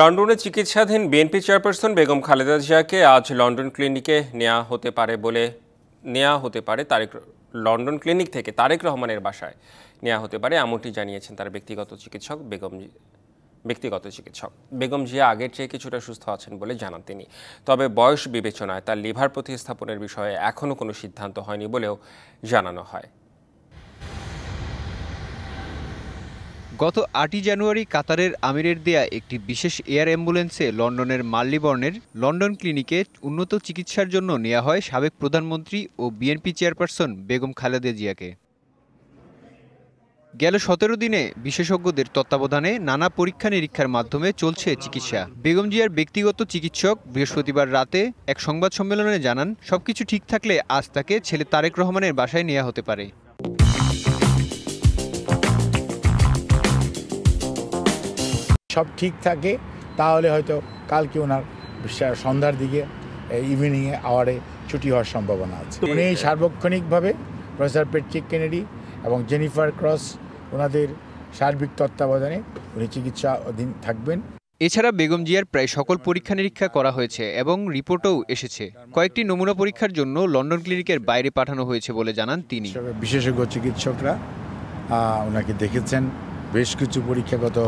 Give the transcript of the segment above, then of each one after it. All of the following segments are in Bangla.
লন্ডনে চিকিৎসাধীন বিএনপি চেয়ারপারসন বেগম খালেদা জিয়াকে আজ লন্ডন ক্লিনিকে নেওয়া হতে পারে লন্ডন ক্লিনিক থেকে তারেক রহমানের বাসায় নেওয়া হতে পারে, এমনটি জানিয়েছেন তার ব্যক্তিগত চিকিৎসক বেগম জিয়া আগের চেয়ে কিছুটা সুস্থ আছেন বলে জানান তিনি। তবে বয়স বিবেচনায় তার লিভার প্রতিস্থাপনের বিষয়ে এখনও কোনো সিদ্ধান্ত হয়নি বলেও জানানো হয়। গত ৮ই জানুয়ারি কাতারের আমিরের দেয়া একটি বিশেষ এয়ার অ্যাম্বুলেন্সে লন্ডনের মার্লিবর্নের লন্ডন ক্লিনিকে উন্নত চিকিৎসার জন্য নেওয়া হয় সাবেক প্রধানমন্ত্রী ও বিএনপি চেয়ারপারসন বেগম খালেদা জিয়াকে। গেল ১৭ দিনে বিশেষজ্ঞদের তত্ত্বাবধানে নানা পরীক্ষা নিরীক্ষার মাধ্যমে চলছে চিকিৎসা। বেগম জিয়ার ব্যক্তিগত চিকিৎসক বৃহস্পতিবার রাতে এক সংবাদ সম্মেলনে জানান, সবকিছু ঠিক থাকলে আজ তাকে ছেলে তারেক রহমানের বাসায় নেওয়া হতে পারে। সব ঠিক থাকে তাহলে হয়তো কালকে ওনার সন্ধ্যার দিকে ইভিনিংয়ে আওয়ারে ছুটি হওয়ার সম্ভাবনা আছে। উনি সার্বক্ষণিকভাবে প্রফেসর প্যাট্রিক কেনেডি এবং জেনিফার ক্রস ওনাদের সার্বিক তত্ত্বাবধানে উনি চিকিৎসা অধীন থাকবেন। এছাড়া বেগম জিয়ার প্রায় সকল পরীক্ষা নিরীক্ষা করা হয়েছে এবং রিপোর্টও এসেছে। কয়েকটি নমুনা পরীক্ষার জন্য লন্ডন ক্লিনিকের বাইরে পাঠানো হয়েছে বলে জানান তিনি। বিশেষজ্ঞ চিকিৎসকরা ওনাকে দেখেছেন, বেশ কিছু পরীক্ষা গত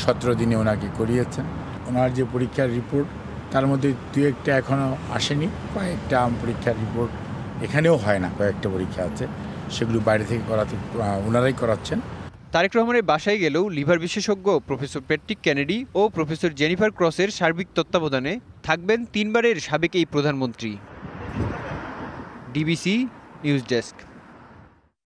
17 দিনে ওনাকে করিয়েছেন। ওনার যে পরীক্ষার রিপোর্ট তার মধ্যে দু একটা এখনও আসেনি, কয়েকটা পরীক্ষার রিপোর্ট এখানেও হয় না, কয়েকটা পরীক্ষা আছে, সেগুলো বাইরে থেকে ওনারাই করাচ্ছেন। তারেক রহমানের বাসায় গেলেও লিভার বিশেষজ্ঞ প্রফেসর প্যাট্রিক কেনেডি ও প্রফেসর জেনিফার ক্রসের সার্বিক তত্ত্বাবধানে থাকবেন 3বারের সাবেক এই প্রধানমন্ত্রী। DBC news desk.